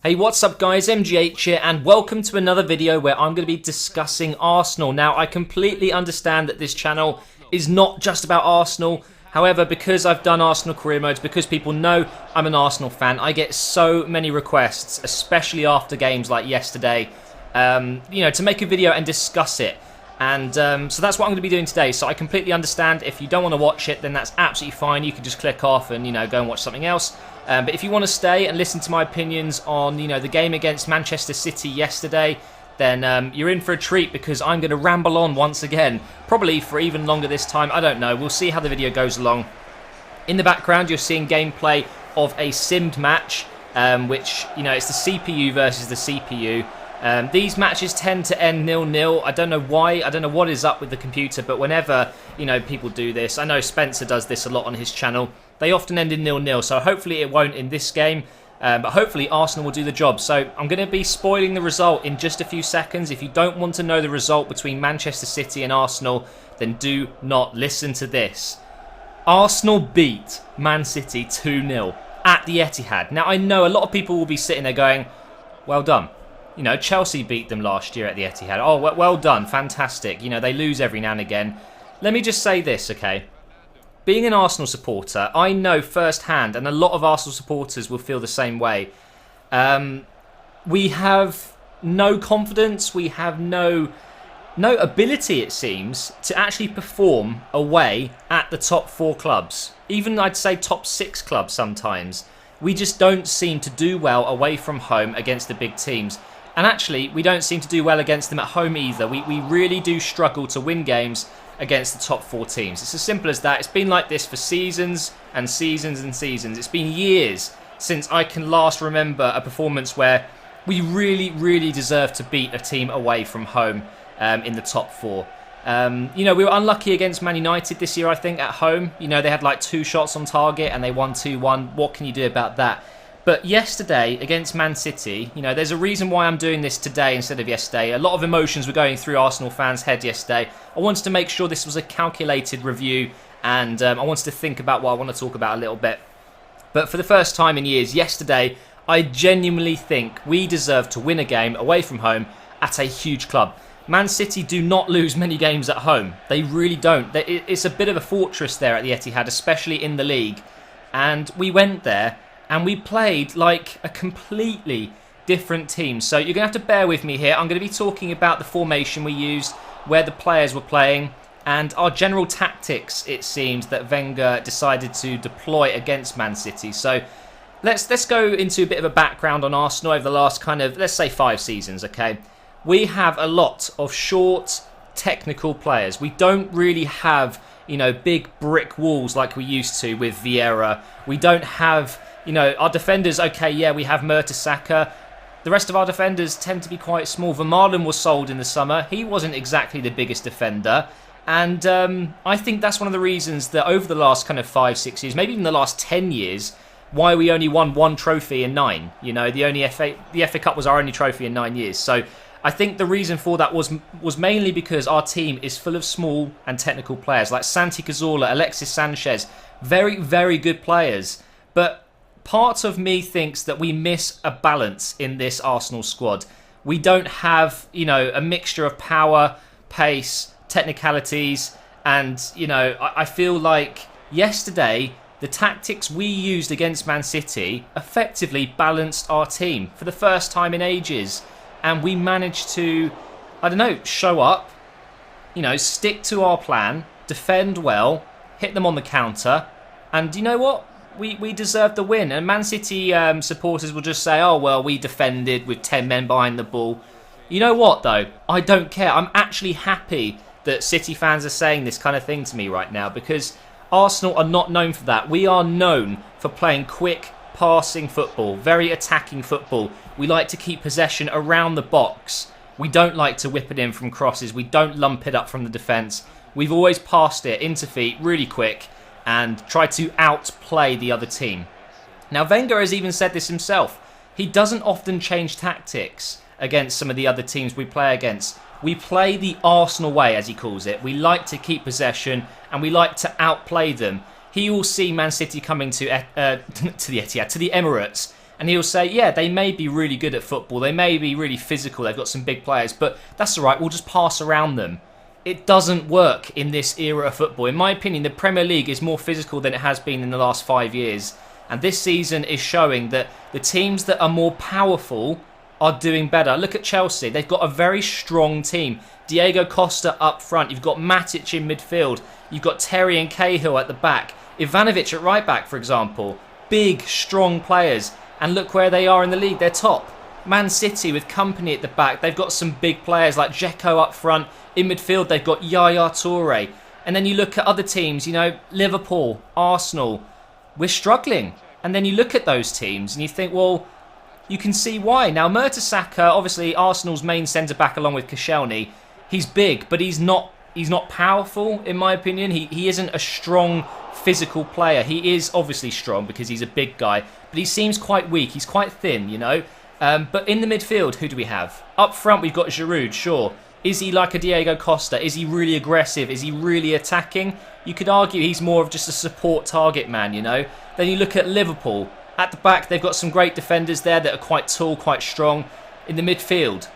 Hey, what's up guys, MGH here, and welcome to another video where I'm going to be discussing Arsenal. Now, I completely understand that this channel is not just about Arsenal. However, because I've done Arsenal career modes, because people know I'm an Arsenal fan, I get so many requests, especially after games like yesterday, to make a video and discuss it. And so that's what I'm going to be doing today. So I completely understand if you don't want to watch it, then that's absolutely fine. You can just click off and, go and watch something else. But if you want to stay and listen to my opinions on, the game against Manchester City yesterday, then you're in for a treat because I'm going to ramble on once again. Probably for even longer this time. I don't know. We'll see how the video goes along. In the background, you're seeing gameplay of a simmed match, which, it's the CPU versus the CPU. These matches tend to end 0-0. I don't know why. I don't know what is up with the computer, but whenever, people do this, I know Spencer does this a lot on his channel, they often end in 0-0, so hopefully it won't in this game, but hopefully Arsenal will do the job. So I'm going to be spoiling the result in just a few seconds. If you don't want to know the result between Manchester City and Arsenal, then do not listen to this. Arsenal beat Man City 2-0 at the Etihad. Now, I know a lot of people will be sitting there going, well done. Chelsea beat them last year at the Etihad. Oh, well done. Fantastic. They lose every now and again. Let me just say this, okay? Being an Arsenal supporter, I know firsthand, and a lot of Arsenal supporters will feel the same way. We have no confidence. We have no ability, it seems, to actually perform away at the top 4 clubs. Even, I'd say, top 6 clubs sometimes. We just don't seem to do well away from home against the big teams. And actually, we don't seem to do well against them at home either. We really do struggle to win games against the top 4 teams. It's as simple as that. It's been like this for seasons and seasons and seasons. It's been years since I can last remember a performance where we really, really deserve to beat a team away from home in the top 4. We were unlucky against Man United this year, I think, at home. They had like 2 shots on target and they won 2-1. What can you do about that? But yesterday, against Man City, there's a reason why I'm doing this today instead of yesterday. A lot of emotions were going through Arsenal fans' head yesterday. I wanted to make sure this was a calculated review, and I wanted to think about what I want to talk about a little bit. But for the first time in years, yesterday, I genuinely think we deserve to win a game away from home at a huge club. Man City do not lose many games at home. They really don't. It's a bit of a fortress there at the Etihad, especially in the league. And we went there and we played like a completely different team. So you're going to have to bear with me here. I'm going to be talking about the formation we used, where the players were playing, and our general tactics, it seems, that Wenger decided to deploy against Man City. So let's go into a bit of a background on Arsenal over the last let's say 5 seasons, okay? We have a lot of short, technical players. We don't really have, big brick walls like we used to with Vieira. We don't have, our defenders, okay, yeah, we have Mertesacker. The rest of our defenders tend to be quite small. Vermaelen was sold in the summer. He wasn't exactly the biggest defender. And I think that's one of the reasons that over the last 5-6 years, maybe even the last 10 years, why we only won 1 trophy in 9. The FA Cup was our only trophy in 9 years. So I think the reason for that was mainly because our team is full of small and technical players like Santi Cazorla, Alexis Sanchez. Very, very good players. But part of me thinks that we miss a balance in this Arsenal squad. We don't have, a mixture of power, pace, technicalities, and, I feel like yesterday the tactics we used against Man City effectively balanced our team for the first time in ages. And we managed to, show up, stick to our plan, defend well, hit them on the counter, and you know what? We deserved the win. And Man City supporters will just say, oh, well, we defended with 10 men behind the ball. You know what, though? I don't care. I'm actually happy that City fans are saying this kind of thing to me right now, because Arsenal are not known for that. We are known for playing quick, passing football, very attacking football. We like to keep possession around the box. We don't like to whip it in from crosses. We don't lump it up from the defence. We've always passed it into feet really quick and try to outplay the other team. Now, Wenger has even said this himself. He doesn't often change tactics against some of the other teams we play against. We play the Arsenal way, as he calls it. We like to keep possession and we like to outplay them. He will see Man City coming to the Etihad, to the Emirates, And he'll say, yeah, they may be really good at football. They may be really physical. They've got some big players, but that's all right. We'll just pass around them. It doesn't work in this era of football. In my opinion, the Premier League is more physical than it has been in the last 5 years. And this season is showing that the teams that are more powerful are doing better. Look at Chelsea. They've got a very strong team. Diego Costa up front. You've got Matic in midfield. You've got Terry and Cahill at the back. Ivanovic at right back, for example. Big, strong players. And look where they are in the league. They're top. Man City with Company at the back. They've got some big players like Dzeko up front. In midfield, they've got Yaya Toure. And then you look at other teams, you know, Liverpool, Arsenal. We're struggling. And then you look at those teams and you think, well, you can see why. Now, Mertesacker, obviously Arsenal's main centre-back along with Koscielny, he's big, but he's not powerful, in my opinion. He isn't a strong physical player. He is obviously strong because he's a big guy, but he seems quite weak. He's quite thin, you know. But in the midfield, who do we have? Up front, we've got Giroud, sure. Is he like a Diego Costa? Is he really aggressive? Is he really attacking? You could argue he's more of just a support target man, you know. Then you look at Liverpool. At the back, they've got some great defenders there that are quite tall, quite strong. In the midfield,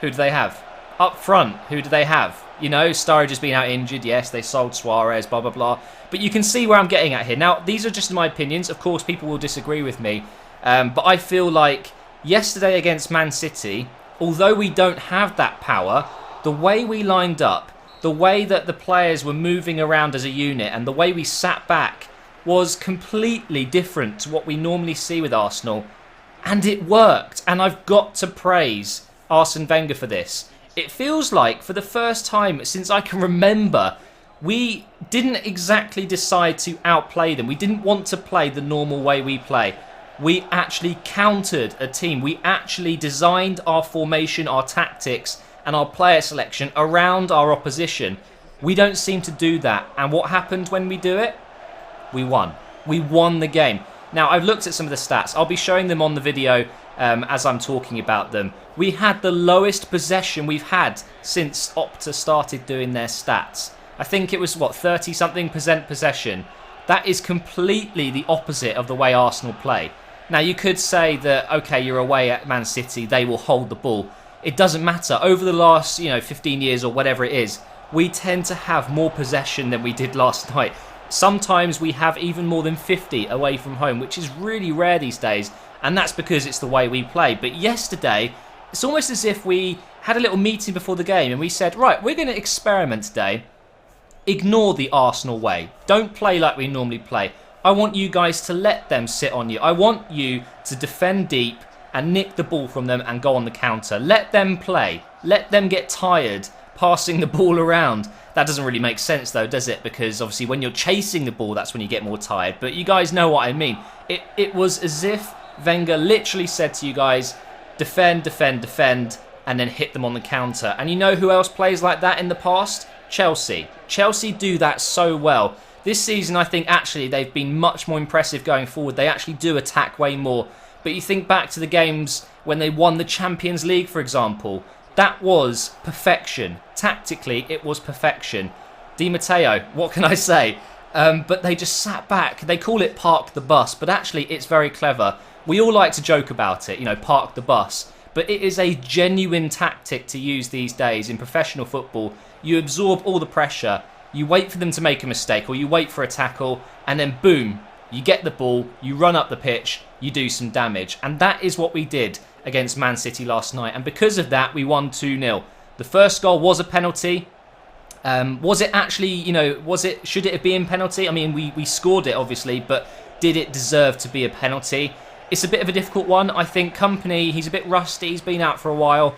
who do they have? Up front, who do they have? You know, Sturridge has been out injured. Yes, they sold Suarez, blah, blah, blah. But you can see where I'm getting at here. Now, these are just my opinions. Of course, people will disagree with me. But I feel like yesterday against Man City, although we don't have that power, the way we lined up, the way that the players were moving around as a unit, and the way we sat back was completely different to what we normally see with Arsenal. And it worked. And I've got to praise Arsene Wenger for this. It feels like for the first time since I can remember, we didn't exactly decide to outplay them. We didn't want to play the normal way we play. We actually countered a team. We actually designed our formation, our tactics, and our player selection around our opposition. We don't seem to do that. And what happened when we do it? We won. We won the game. Now, I've looked at some of the stats. I'll be showing them on the video as I'm talking about them. We had the lowest possession we've had since Opta started doing their stats. I think it was, 30-something% possession. That is completely the opposite of the way Arsenal play. Now, you could say that, okay, you're away at Man City, they will hold the ball. It doesn't matter. Over the last, 15 years or whatever it is, we tend to have more possession than we did last night. Sometimes we have even more than 50 away from home, which is really rare these days, and that's because it's the way we play. But yesterday, it's almost as if we had a little meeting before the game and we said, right, we're going to experiment today. Ignore the Arsenal way. Don't play like we normally play. I want you guys to let them sit on you. I want you to defend deep and nick the ball from them and go on the counter. Let them play. Let them get tired passing the ball around. That doesn't really make sense though, does it? Because obviously when you're chasing the ball, that's when you get more tired. But you guys know what I mean. It was as if Wenger literally said to you guys, defend, defend, defend, and then hit them on the counter. And you know who else plays like that in the past? Chelsea. Chelsea do that so well. This season, I think actually they've been much more impressive going forward. They actually do attack way more. But you think back to the games when they won the Champions League, for example. That was perfection. Tactically, it was perfection. Di Matteo, what can I say? But they just sat back. They call it park the bus, but actually it's very clever. We all like to joke about it, park the bus. But it is a genuine tactic to use these days in professional football. You absorb all the pressure, you wait for them to make a mistake, or you wait for a tackle, and then boom, you get the ball, you run up the pitch, you do some damage. And that is what we did against Man City last night. And because of that, we won 2-0. The first goal was a penalty. Was it actually, should it have been penalty? I mean, we scored it, obviously, but did it deserve to be a penalty? It's a bit of a difficult one. I think Company, he's a bit rusty. He's been out for a while.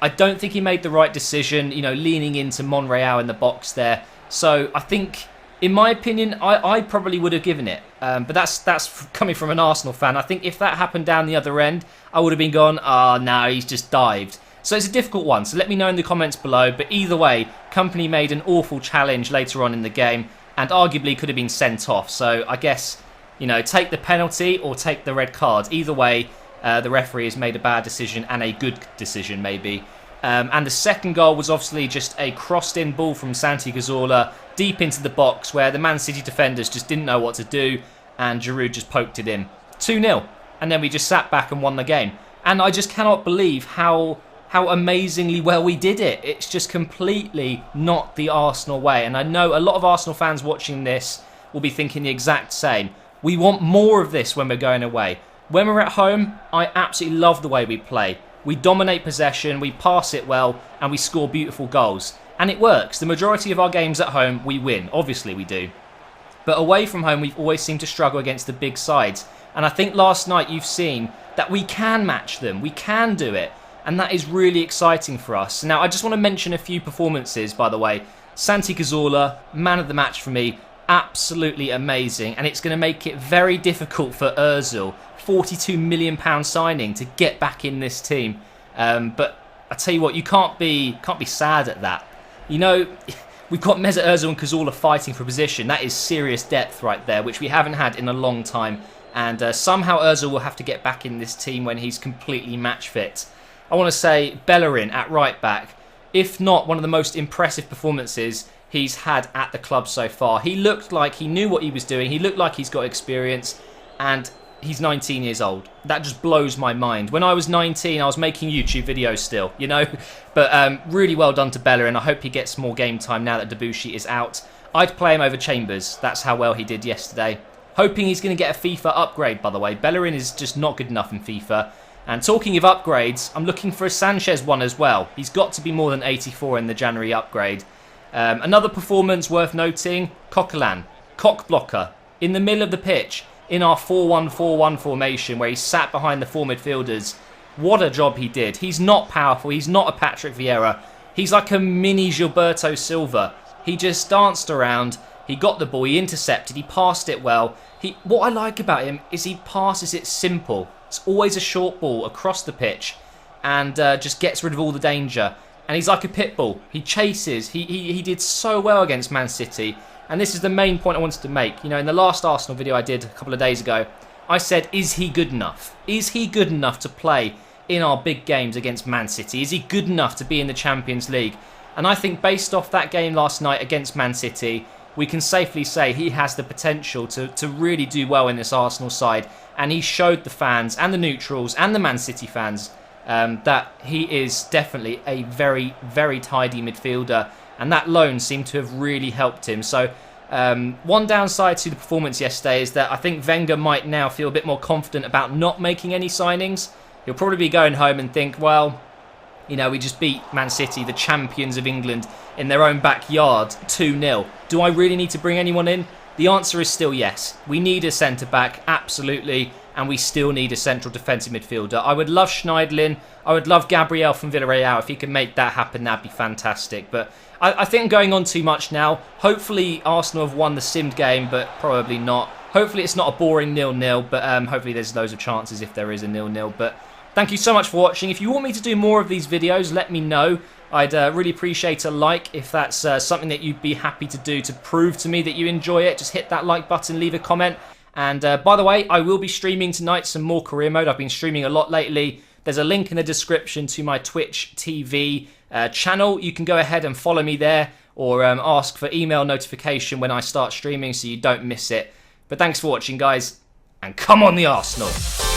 I don't think he made the right decision, leaning into Monreal in the box there. So I think, in my opinion, I probably would have given it. But that's coming from an Arsenal fan. I think if that happened down the other end, I would have been gone, no, he's just dived. So it's a difficult one. So let me know in the comments below. But either way, Company made an awful challenge later on in the game and arguably could have been sent off. So I guess, take the penalty or take the red card. Either way, the referee has made a bad decision and a good decision maybe. And the second goal was obviously just a crossed-in ball from Santi Cazorla deep into the box where the Man City defenders just didn't know what to do and Giroud just poked it in. 2-0. and then we just sat back and won the game. And I just cannot believe how amazingly well we did it. It's just completely not the Arsenal way. And I know a lot of Arsenal fans watching this will be thinking the exact same. We want more of this when we're going away. When we're at home, I absolutely love the way we play. We dominate possession, we pass it well, and we score beautiful goals. And it works. The majority of our games at home, we win. Obviously we do. But away from home, we've always seemed to struggle against the big sides. And I think last night you've seen that we can match them. We can do it. And that is really exciting for us. Now, I just want to mention a few performances, by the way. Santi Cazorla, man of the match for me. Absolutely amazing. And it's going to make it very difficult for Ozil, £42 million signing, to get back in this team. But I tell you what, you can't be sad at that. You know, we've got Mesut Ozil and Cazorla fighting for position. That is serious depth right there, which we haven't had in a long time. And somehow Ozil will have to get back in this team when he's completely match fit. I want to say Bellerin at right back, if not one of the most impressive performances he's had at the club so far. He looked like he knew what he was doing. He looked like he's got experience, and he's 19 years old. That just blows my mind. When I was 19, I was making YouTube videos still, you know. But really well done to Bellerin. I hope he gets more game time now that Debuchy is out. I'd play him over Chambers. That's how well he did yesterday. Hoping he's going to get a FIFA upgrade, by the way. Bellerin is just not good enough in FIFA. And talking of upgrades, I'm looking for a Sanchez one as well. He's got to be more than 84 in the January upgrade. Another performance worth noting, Coquelin, cock blocker, in the middle of the pitch, in our 4-1-4-1 formation where he sat behind the four midfielders. What a job he did. He's not powerful, he's not a Patrick Vieira. He's like a mini Gilberto Silva. He just danced around, he got the ball, he intercepted, he passed it well. What I like about him is he passes it simple. It's always a short ball across the pitch and just gets rid of all the danger. And he's like a pit bull. He chases. He did so well against Man City. And this is the main point I wanted to make. You know, in the last Arsenal video I did a couple of days ago, I said, is he good enough? Is he good enough to play in our big games against Man City? Is he good enough to be in the Champions League? And I think based off that game last night against Man City, we can safely say he has the potential to really do well in this Arsenal side. And he showed the fans and the neutrals and the Man City fans that he is definitely a very, very tidy midfielder. And that loan seemed to have really helped him. So one downside to the performance yesterday is that I think Wenger might now feel a bit more confident about not making any signings. He'll probably be going home and think, well, you know, we just beat Man City, the champions of England, in their own backyard, 2-0. Do I really need to bring anyone in? The answer is still yes. We need a centre-back, absolutely, and we still need a central defensive midfielder. I would love Schneiderlin. I would love Gabriel from Villarreal. If he can make that happen, that'd be fantastic. But I think I'm going on too much now. Hopefully Arsenal have won the simmed game, but probably not. Hopefully it's not a boring 0-0, but hopefully there's loads of chances if there is a 0-0. But thank you so much for watching. If you want me to do more of these videos, let me know. I'd really appreciate a like if that's something that you'd be happy to do to prove to me that you enjoy it. Just hit that like button, leave a comment. And by the way, I will be streaming tonight some more career mode. I've been streaming a lot lately. There's a link in the description to my Twitch TV channel. You can go ahead and follow me there or ask for email notification when I start streaming so you don't miss it. But thanks for watching, guys. And come on the Arsenal!